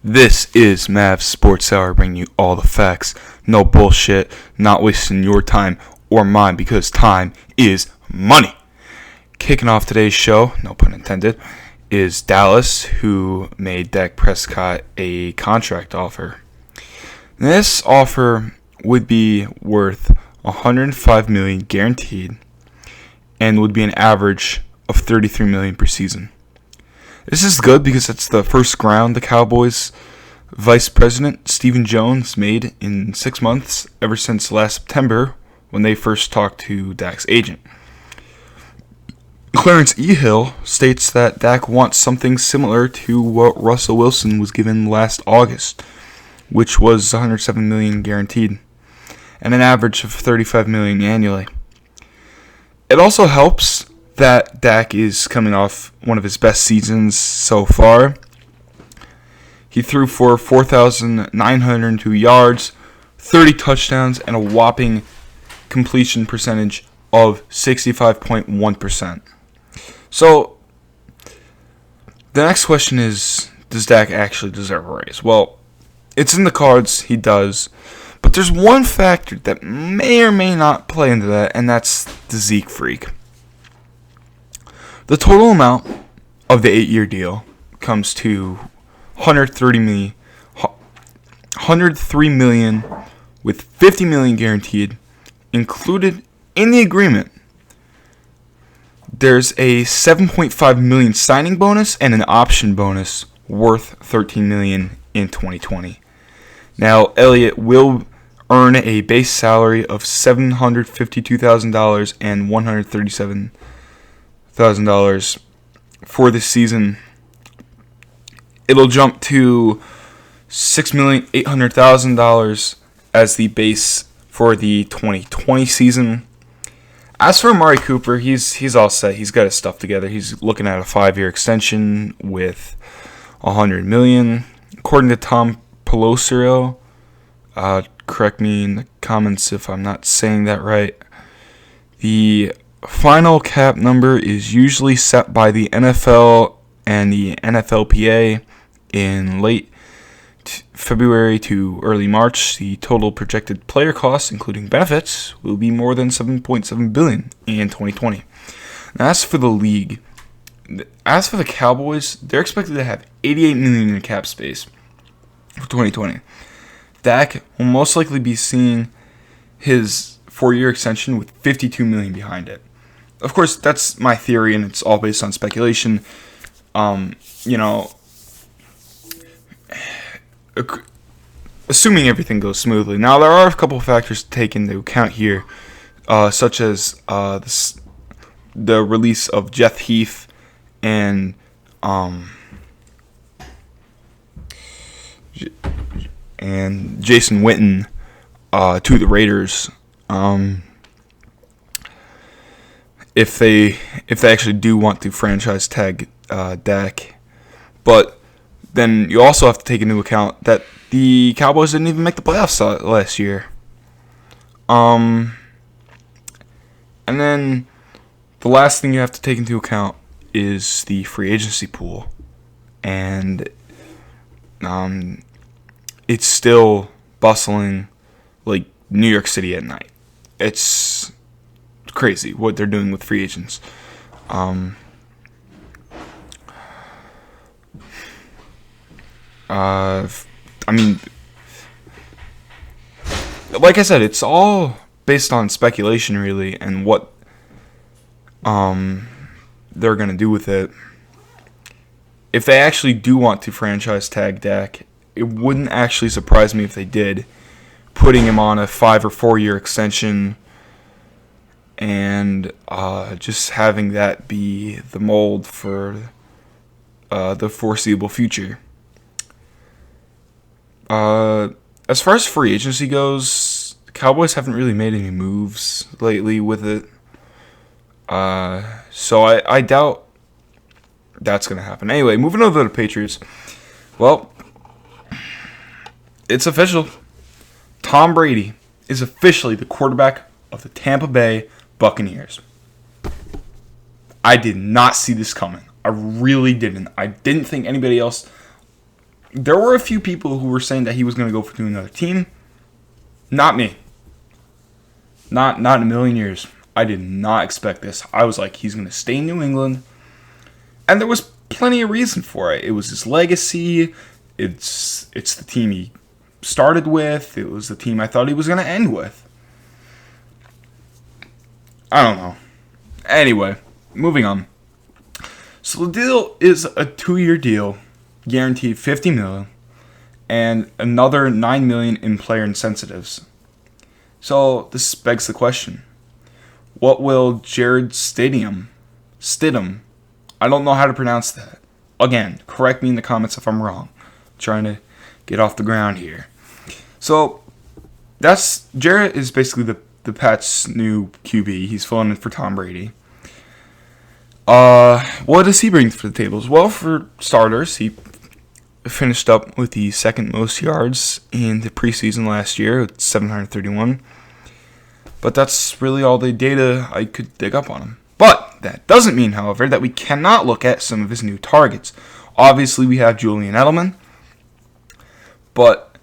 This is Mavs Sports Hour, bringing you all the facts, no bullshit, not wasting your time or mine, because time is money. Kicking off today's show, no pun intended, is Dallas, who made Dak Prescott a contract offer. This offer would be worth $105 million guaranteed, and would be an average of $33 million per season. This is good because it's the first ground the Cowboys Vice President Stephen Jones made in 6 months, ever since last September when they first talked to Dak's agent. Clarence E. Hill states that Dak wants something similar to what Russell Wilson was given last August, which was $107 million guaranteed, and an average of $35 million annually. It also helps that Dak is coming off one of his best seasons so far. He threw for 4,902 yards, 30 touchdowns, and a whopping completion percentage of 65.1%. So, the next question is, does Dak actually deserve a raise? Well, it's in the cards, he does. But there's one factor that may or may not play into that, and that's the Zeke freak. The total amount of the 8-year deal comes to $103 million with $50 million guaranteed. Included in the agreement, there's a $7.5 million signing bonus and an option bonus worth $13 million in 2020. Now, Elliott will earn a base salary of $752,000 and $137,000 for this season. It'll jump to $6,800,000 as the base for the 2020 season. As for Amari Cooper, he's all set. He's got his stuff together. He's looking at a 5-year extension with $100 million. According to Tom Pelissero, correct me in the comments if I'm not saying that right, the final cap number is usually set by the NFL and the NFL.PA in late February to early March. The total projected player costs, including benefits, will be more than $7.7 billion in 2020. Now, as for the league, as for the Cowboys, they're expected to have $88 million in cap space for 2020. Dak will most likely be seeing his 4-year extension with $52 million behind it. Of course, that's my theory, and it's all based on speculation. Assuming everything goes smoothly. Now, there are a couple of factors to take into account here, such as the release of Jeff Heath and Jason Witten to the Raiders. If they actually do want to franchise tag Dak. But then you also have to take into account that the Cowboys didn't even make the playoffs last year. And then the last thing you have to take into account is the free agency pool. And it's still bustling like New York City at night. It's crazy what they're doing with free agents. Like I said, it's all based on speculation, really, and what they're gonna do with it. If they actually do want to franchise tag Dak, it wouldn't actually surprise me if they did, putting him on a 5 or 4 year extension, and just having that be the mold for the foreseeable future. As far as free agency goes, the Cowboys haven't really made any moves lately with it. So I doubt that's going to happen. Anyway, moving over to the Patriots. Well, it's official. Tom Brady is officially the quarterback of the Tampa Bay Buccaneers. I did not see this coming. I really didn't. I didn't think anybody else There were a few people who were saying that he was going to go to another team. Not me. Not in a million years. I did not expect this. I was like, he's going to stay in New England. And there was plenty of reason for it. It was his legacy. It's the team he started with. It was the team I thought he was going to end with. I don't know. Anyway, moving on. So the deal is a 2-year deal, guaranteed $50 million, and another $9 million in player incentives. So this begs the question: what will Jared Stidham? I don't know how to pronounce that. Again, correct me in the comments if I'm wrong. I'm trying to get off the ground here. So Jared is basically the Pats' new QB. He's filling in for Tom Brady. What does he bring to the tables? Well, for starters, he finished up with the second most yards in the preseason last year with 731. But that's really all the data I could dig up on him. But that doesn't mean, however, that we cannot look at some of his new targets. Obviously, we have Julian Edelman, but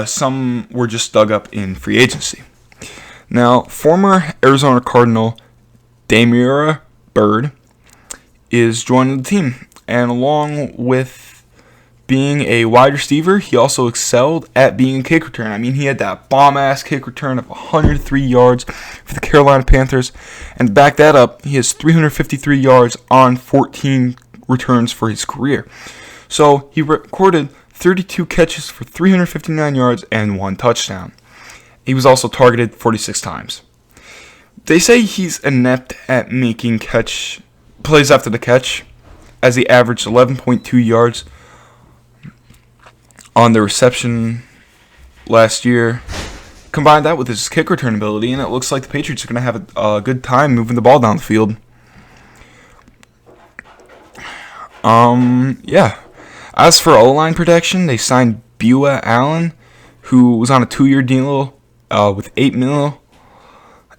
some were just dug up in free agency. Now, former Arizona Cardinal Damiere Byrd is joining the team, and along with being a wide receiver, he also excelled at being a kick return. I mean, he had that bomb-ass kick return of 103 yards for the Carolina Panthers. And to back that up, he has 353 yards on 14 returns for his career. So he recorded 32 catches for 359 yards and 1 touchdown. He was also targeted 46 times. They say he's inept at making plays after the catch, as he averaged 11.2 yards on the reception last year. Combine that with his kick return ability, and it looks like the Patriots are going to have a good time moving the ball down the field. Yeah. As for O-line protection, they signed Beulah Allen, who was on a 2-year deal with $8 million.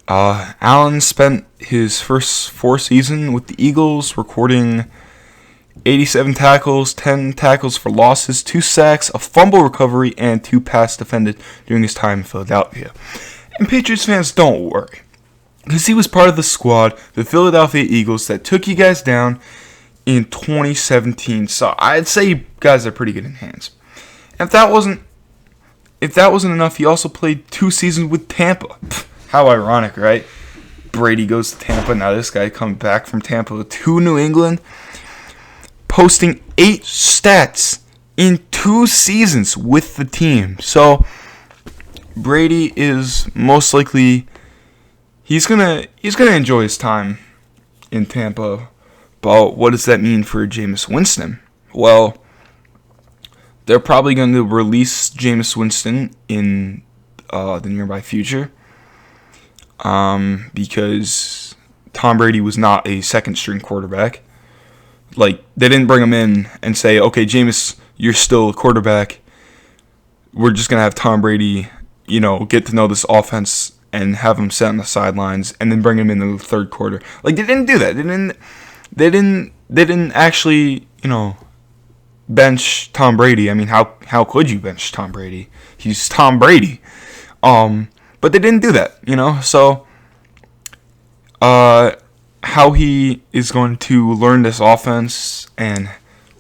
Allen spent his first 4 seasons with the Eagles, recording 87 tackles, 10 tackles for losses, 2 sacks, a fumble recovery, and 2 pass defended during his time in Philadelphia. And Patriots fans, don't worry, because he was part of the squad, the Philadelphia Eagles, that took you guys down in 2017. So I'd say you guys are pretty good in hands. And if that wasn't enough, he also played 2 seasons with Tampa. How ironic, right? Brady goes to Tampa, now this guy comes back from Tampa to New England, posting 8 stats in 2 seasons with the team. So Brady is most likely he's gonna enjoy his time in Tampa. But what does that mean for Jameis Winston? Well, they're probably going to release Jameis Winston in the nearby future, because Tom Brady was not a second-string quarterback. Like, they didn't bring him in and say, okay, Jameis, you're still a quarterback. We're just going to have Tom Brady, get to know this offense and have him sit on the sidelines and then bring him in the third quarter. Like, they didn't do that. They didn't actually, bench Tom Brady. I mean, how could you bench Tom Brady? He's Tom Brady. But they didn't do that, So, how he is going to learn this offense and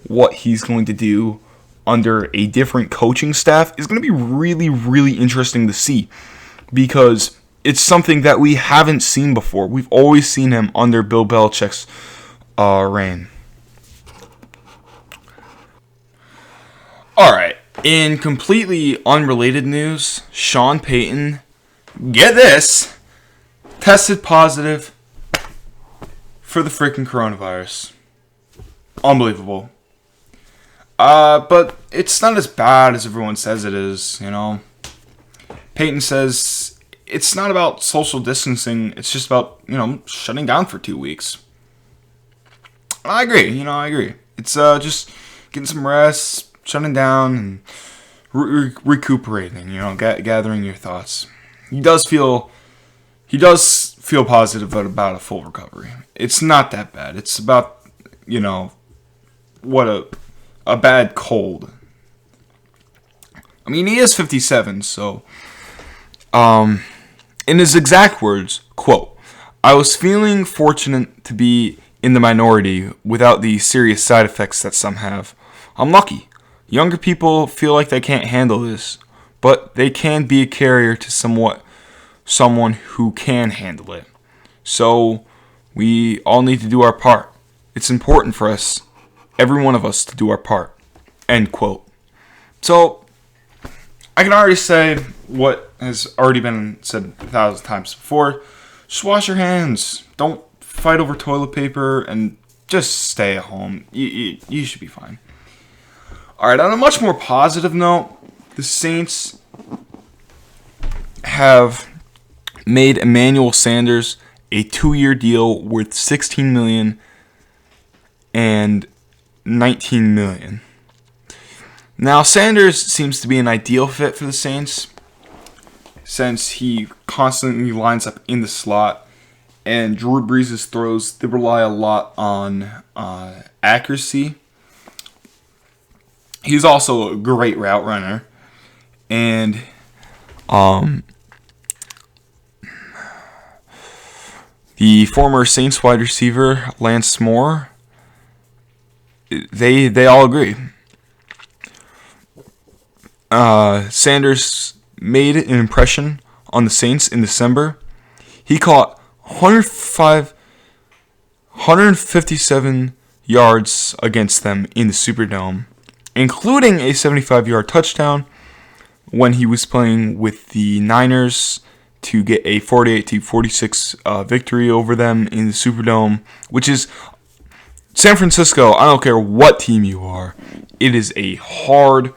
what he's going to do under a different coaching staff is going to be really, really interesting to see, because it's something that we haven't seen before. We've always seen him under Bill Belichick's reign. Alright, in completely unrelated news, Sean Payton, get this, tested positive for the freaking coronavirus. Unbelievable. But it's not as bad as everyone says it is, Payton says it's not about social distancing, it's just about, shutting down for 2 weeks. I agree, I agree. It's just getting some rest, shutting down, and recuperating, gathering your thoughts. He does feel positive about a full recovery. It's not that bad. It's about, what a bad cold. I mean, he is 57, so in his exact words, quote, "I was feeling fortunate to be in the minority without the serious side effects that some have. I'm lucky. Younger people feel like they can't handle this, but they can be a carrier to someone who can handle it. So we all need to do our part. It's important for us, every one of us, to do our part." End quote. So I can already say what has already been said 1,000 times before. Just wash your hands. Don't fight over toilet paper and just stay at home. You should be fine. Alright, on a much more positive note, the Saints have made Emmanuel Sanders a 2-year deal worth $16 million and $19 million. Now, Sanders seems to be an ideal fit for the Saints since he constantly lines up in the slot, and Drew Brees' throws, they rely a lot on accuracy. He's also a great route runner, and the former Saints wide receiver Lance Moore, they all agree. Sanders made an impression on the Saints in December. He caught 157 yards against them in the Superdome, including a 75-yard touchdown when he was playing with the Niners to get a 48-46 victory over them in the Superdome, which is San Francisco. I don't care what team you are. It is a hard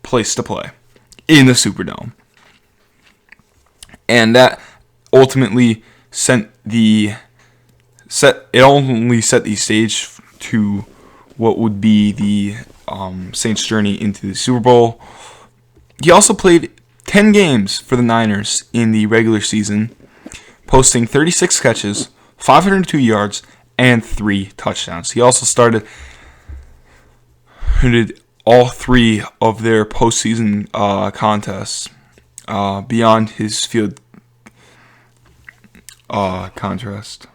place to play in the Superdome. And that ultimately set the stage to what would be the Saints' journey into the Super Bowl. He also played 10 games for the Niners in the regular season, posting 36 catches, 502 yards, and 3 touchdowns. He also started all 3 of their postseason contests beyond his field contrast.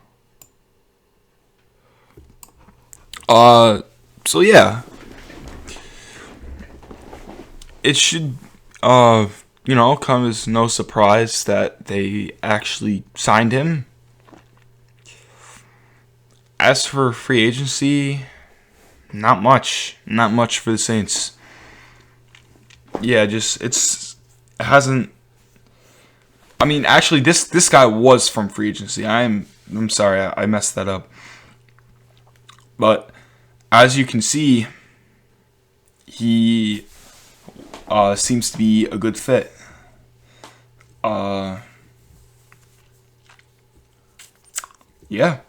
So yeah, it should come as no surprise that they actually signed him. As for free agency, not much for the Saints. Yeah, it hasn't. I mean, actually, this guy was from free agency. I'm sorry, I messed that up. But as you can see, he seems to be a good fit. Yeah.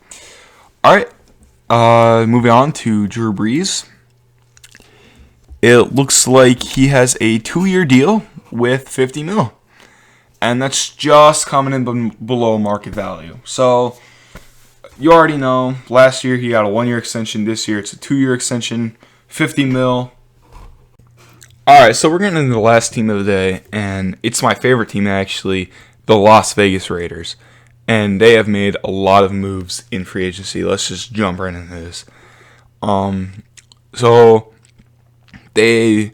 All right. Moving on to Drew Brees. It looks like he has a 2-year deal with $50 million. And that's just coming in below market value. So, you already know, last year he got a 1-year extension. This year it's a 2-year extension, $50 million. Alright, so we're getting into the last team of the day. And it's my favorite team, actually, the Las Vegas Raiders. And they have made a lot of moves in free agency. Let's just jump right into this. So they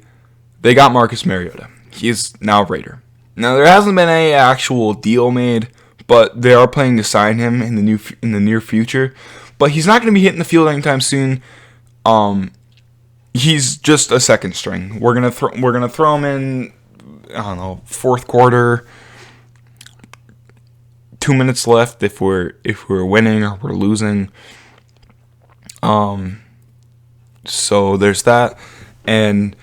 got Marcus Mariota. He is now a Raider. Now there hasn't been any actual deal made, but they are planning to sign him in the near future. But he's not going to be hitting the field anytime soon. He's just a second string. We're gonna throw him in. I don't know, fourth quarter. 2 minutes left if we're winning or we're losing. So there's that. And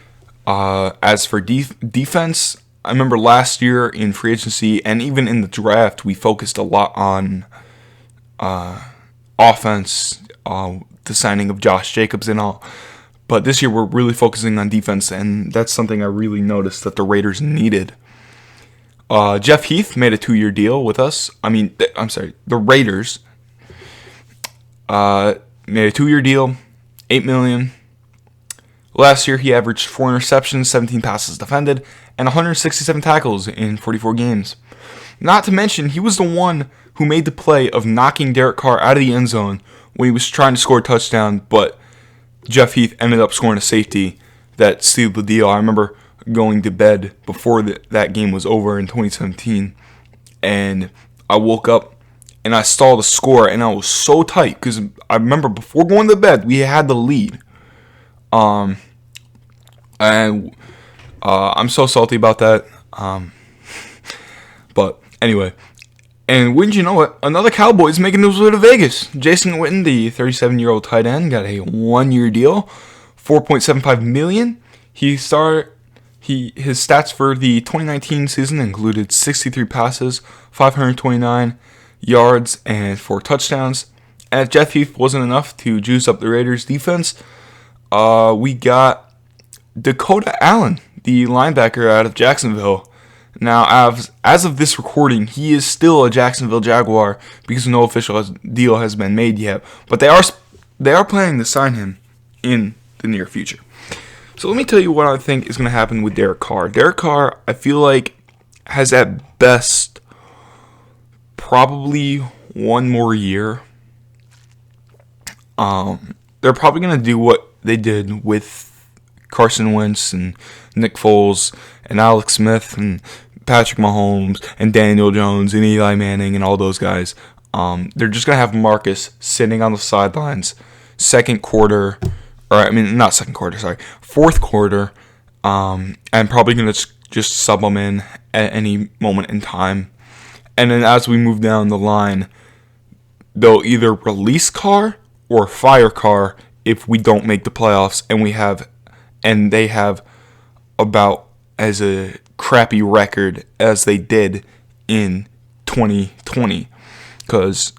as for defense, I remember last year in free agency and even in the draft, we focused a lot on offense, the signing of Josh Jacobs and all. But this year we're really focusing on defense, and that's something I really noticed that the Raiders needed. Jeff Heath made a 2-year deal with us. The Raiders made a 2-year deal, $8 million. Last year, he averaged 4 interceptions, 17 passes defended, and 167 tackles in 44 games. Not to mention, he was the one who made the play of knocking Derek Carr out of the end zone when he was trying to score a touchdown, but Jeff Heath ended up scoring a safety that sealed the deal. I remember going to bed before that game was over in 2017, and I woke up and I saw the score, and I was so tight because I remember before going to bed, we had the lead. And I'm so salty about that. But anyway, and wouldn't you know it, another Cowboys making his way to Vegas. Jason Witten, the 37-year-old tight end, got a 1-year deal, $4.75 million. His stats for the 2019 season included 63 passes, 529 yards, and 4 touchdowns. And if Jeff Heath wasn't enough to juice up the Raiders' defense, we got Dakota Allen, the linebacker out of Jacksonville. Now, as of this recording, he is still a Jacksonville Jaguar because no official deal has been made yet. But they are planning to sign him in the near future. So let me tell you what I think is going to happen with Derek Carr. Derek Carr, I feel like, has at best probably 1 more year. They're probably going to do what they did with Carson Wentz and Nick Foles and Alex Smith and Patrick Mahomes and Daniel Jones and Eli Manning and all those guys. They're just going to have Marcus sitting on the sidelines fourth quarter, and probably going to just sub him in at any moment in time. And then as we move down the line, they'll either release Carr or fire Carr if we don't make the playoffs and they have about as a crappy record as they did in 2020, because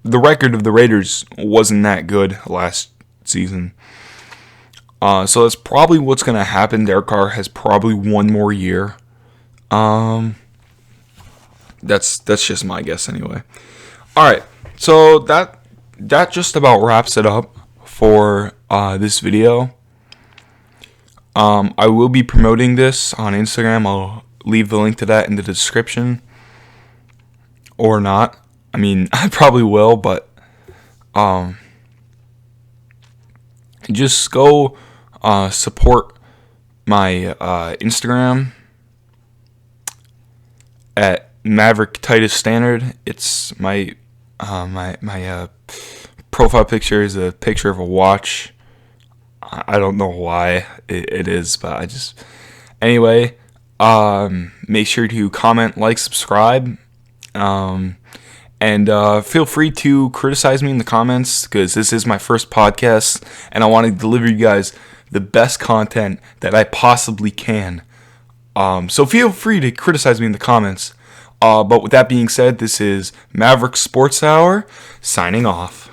the record of the Raiders wasn't that good last season. So that's probably what's going to happen. Derek Carr has probably 1 more year. That's just my guess anyway. All right, so that just about wraps it up for this video. I will be promoting this on Instagram. I'll leave the link to that in the description. Or not. I mean, I probably will, but just go support my Instagram at Maverick Titus Standard. It's my profile picture is a picture of a watch. I don't know why it is, but anyway, make sure to comment, like, subscribe, and feel free to criticize me in the comments, because this is my first podcast, and I want to deliver you guys the best content that I possibly can. So feel free to criticize me in the comments. But with that being said, this is Maverick Sports Hour, signing off.